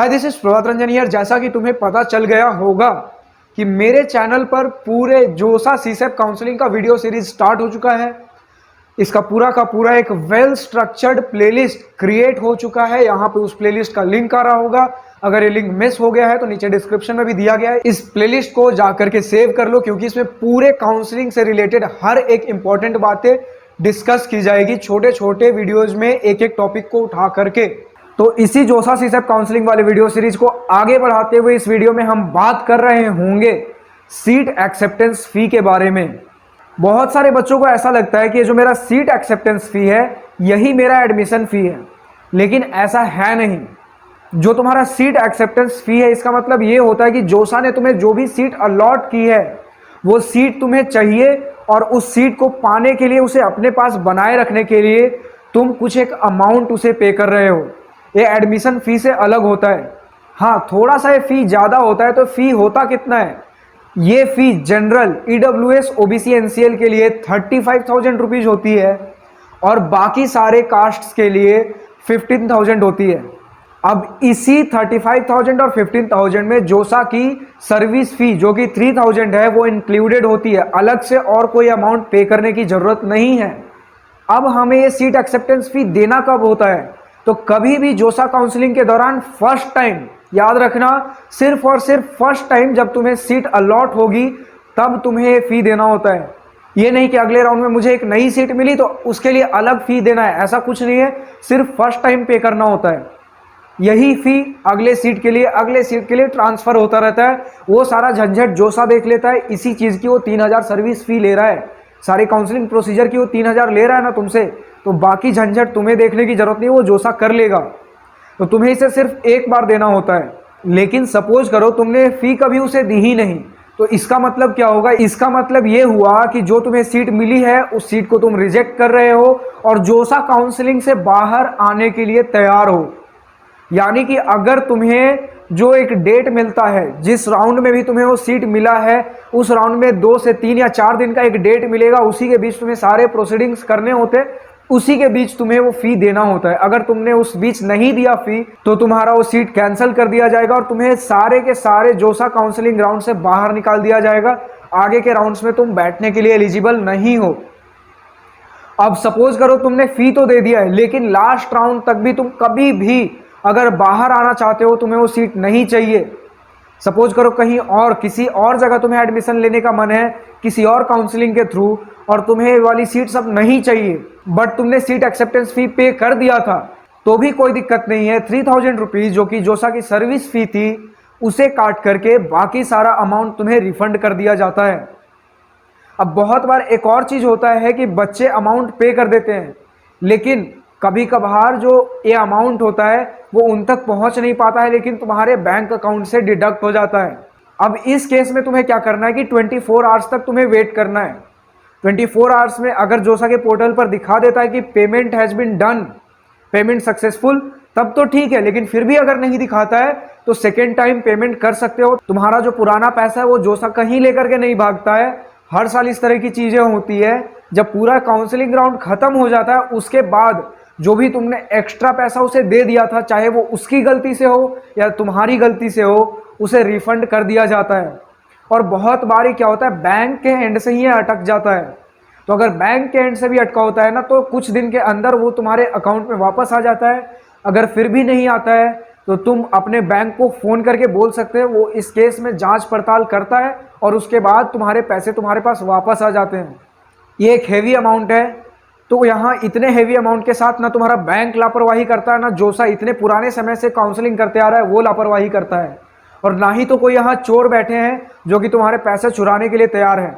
Hi, this is Prabhat Ranjan यार। जैसा कि तुम्हें पता चल गया होगा कि मेरे चैनल पर पूरे जोसा सीसेप काउंसलिंग का वीडियो सीरीज स्टार्ट हो चुका है। इसका पूरा का पूरा एक वेल स्ट्रक्चर्ड प्लेलिस्ट क्रिएट हो चुका है। यहाँ पे उस प्लेलिस्ट का लिंक आ रहा होगा। अगर ये लिंक मिस हो गया है तो नीचे डिस्क्रिप्शन में भी दिया गया है। इस प्लेलिस्ट को जाकर के सेव कर लो, क्योंकि इसमें पूरे काउंसलिंग से रिलेटेड हर एक इंपॉर्टेंट बातें डिस्कस की जाएगी। छोटे छोटे वीडियोज में एक एक टॉपिक को उठा करके। तो इसी जोसा सीसेप काउंसलिंग वाले वीडियो सीरीज को आगे बढ़ाते हुए इस वीडियो में हम बात कर रहे होंगे सीट एक्सेप्टेंस फी के बारे में। बहुत सारे बच्चों को ऐसा लगता है कि ये जो मेरा सीट एक्सेप्टेंस फी है यही मेरा एडमिशन फी है, लेकिन ऐसा है नहीं। जो तुम्हारा सीट एक्सेप्टेंस फी है इसका मतलब ये होता है कि जोसा ने तुम्हें जो भी सीट अलॉट की है वो सीट तुम्हें चाहिए, और उस सीट को पाने के लिए, उसे अपने पास बनाए रखने के लिए तुम कुछ एक अमाउंट उसे पे कर रहे हो। ये एडमिशन फी से अलग होता है। हाँ, थोड़ा सा ये फी ज़्यादा होता है। तो फी होता कितना है? ये फी जनरल EWS OBC NCL के लिए 35,000 रुपीज़ होती है, और बाकी सारे कास्ट्स के लिए 15,000 होती है। अब इसी 35,000 और 15,000 में जोसा की सर्विस फी जो कि 3,000 है वो इंक्लूडेड होती है। अलग से और कोई अमाउंट पे करने की ज़रूरत नहीं है। अब हमें ये सीट एक्सेप्टेंस फी देना कब होता है? तो कभी भी जोसा काउंसलिंग के दौरान फर्स्ट टाइम, याद रखना, सिर्फ और सिर्फ फर्स्ट टाइम जब तुम्हें सीट अलॉट होगी तब तुम्हें फी देना होता है। ये नहीं कि अगले राउंड में मुझे एक नई सीट मिली तो उसके लिए अलग फी देना है, ऐसा कुछ नहीं है। सिर्फ फर्स्ट टाइम पे करना होता है। यही फी अगले सीट के लिए ट्रांसफर होता रहता है। वो सारा झंझट जोसा देख लेता है। इसी चीज़ की वो 3,000 सर्विस फी ले रहा है। सारे काउंसलिंग प्रोसीजर की वो 3,000 ले रहा है ना तुमसे, तो बाकी झंझट तुम्हें देखने की जरूरत नहीं, वो जोसा कर लेगा। तो तुम्हें इसे सिर्फ एक बार देना होता है। लेकिन सपोज करो तुमने फी कभी उसे दी ही नहीं, तो इसका मतलब क्या होगा? इसका मतलब ये हुआ कि जो तुम्हें सीट मिली है उस सीट को तुम रिजेक्ट कर रहे हो और जोसा काउंसलिंग से बाहर आने के लिए तैयार हो। यानी कि अगर तुम्हें जो एक डेट मिलता है, जिस राउंड में भी तुम्हें वो सीट मिला है, उस राउंड में 2 से 3 या 4 दिन का एक डेट मिलेगा, उसी के बीच तुम्हें सारे प्रोसीडिंग्स करने होते, उसी के बीच तुम्हें वो फी देना होता है। अगर तुमने उस बीच नहीं दिया फी तो तुम्हारा वो सीट कैंसिल कर दिया जाएगा और तुम्हें सारे के सारे जोसा काउंसलिंग राउंड से बाहर निकाल दिया जाएगा। आगे के राउंड्स में तुम बैठने के लिए एलिजिबल नहीं हो। अब सपोज करो तुमने फी तो दे दिया है, लेकिन लास्ट राउंड तक भी तुम कभी भी अगर बाहर आना चाहते हो, तुम्हें वो सीट नहीं चाहिए। सपोज करो कहीं और, किसी और जगह तुम्हें एडमिशन लेने का मन है किसी और काउंसलिंग के थ्रू, और तुम्हें वाली सीट सब नहीं चाहिए, बट तुमने सीट एक्सेप्टेंस फी पे कर दिया था, तो भी कोई दिक्कत नहीं है। 3,000 रुपीज़ जो कि जोसा की सर्विस फी थी उसे काट करके बाकी सारा अमाउंट तुम्हें रिफंड कर दिया जाता है। अब बहुत बार एक और चीज़ होता है कि बच्चे अमाउंट पे कर देते हैं, लेकिन कभी कभार जो ये अमाउंट होता है वो उन तक पहुंच नहीं पाता है, लेकिन तुम्हारे बैंक अकाउंट से डिडक्ट हो जाता है। अब इस केस में तुम्हें क्या करना है कि 24 आवर्स तक तुम्हें वेट करना है। 24 आवर्स में अगर जोसा के पोर्टल पर दिखा देता है कि payment has been done, payment successful, तब तो ठीक है। लेकिन फिर भी अगर नहीं दिखाता है तो सेकेंड टाइम पेमेंट कर सकते हो। तुम्हारा जो पुराना पैसा है वो जोसा कहीं लेकर के नहीं भागता है। हर साल इस तरह की चीज़ें होती है। जब पूरा काउंसलिंग राउंड खत्म हो जाता है उसके बाद जो भी तुमने एक्स्ट्रा पैसा उसे दे दिया था, चाहे वो उसकी गलती से हो या तुम्हारी गलती से हो, उसे रिफंड कर दिया जाता है। और बहुत बारी क्या होता है, बैंक के एंड से ही अटक जाता है। तो अगर बैंक के एंड से भी अटका होता है ना, तो कुछ दिन के अंदर वो तुम्हारे अकाउंट में वापस आ जाता है। अगर फिर भी नहीं आता है तो तुम अपने बैंक को फ़ोन करके बोल सकते हो, वो इस केस में जांच पड़ताल करता है और उसके बाद तुम्हारे पैसे तुम्हारे पास वापस आ जाते हैं। ये एक हेवी अमाउंट है। तो यहाँ इतने हेवी अमाउंट के साथ ना तुम्हारा बैंक लापरवाही करता है, ना जोसा इतने पुराने समय से काउंसलिंग करते आ रहा है वो लापरवाही करता है, और ना ही तो कोई यहाँ चोर बैठे हैं जो कि तुम्हारे पैसे चुराने के लिए तैयार हैं।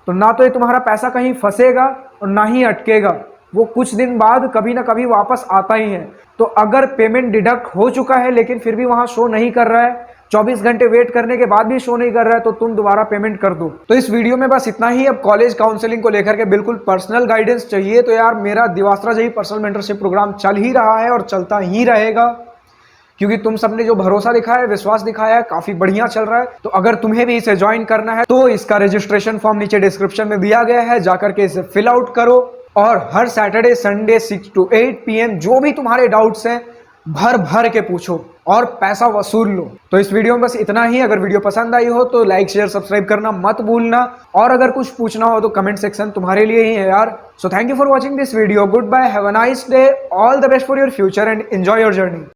तो ना तो ये तुम्हारा पैसा कहीं फंसेगा और ना ही अटकेगा। वो कुछ दिन बाद कभी ना कभी वापस आता ही है। तो अगर पेमेंट डिडक्ट हो चुका है लेकिन फिर भी वहाँ शो नहीं कर रहा है, 24 घंटे वेट करने के बाद भी शो नहीं कर रहा है, तो तुम दोबारा पेमेंट कर दो। तो इस वीडियो में बस इतना ही। अब कॉलेज काउंसलिंग को लेकर के बिल्कुल पर्सनल गाइडेंस चाहिए तो यार मेरा दिवास्त्रा जही पर्सनल मेंटरशिप प्रोग्राम चल ही रहा है और चलता ही रहेगा, क्योंकि तुम सबने जो भरोसा दिखाया है, विश्वास दिखाया है, काफी बढ़िया चल रहा है। तो अगर तुम्हें भी इसे ज्वाइन करना है तो इसका रजिस्ट्रेशन फॉर्म नीचे डिस्क्रिप्शन में दिया गया है, जाकर के इसे फिल आउट करो। और हर सैटरडे संडे 6 to 8 PM जो भी तुम्हारे डाउट्स हैं भर भर के पूछो और पैसा वसूल लो। तो इस वीडियो में बस इतना ही। अगर वीडियो पसंद आई हो तो लाइक शेयर सब्सक्राइब करना मत भूलना, और अगर कुछ पूछना हो तो कमेंट सेक्शन तुम्हारे लिए ही है यार। So thank you for watching this video, good bye, have a nice day, all the best for your future and enjoy your journey.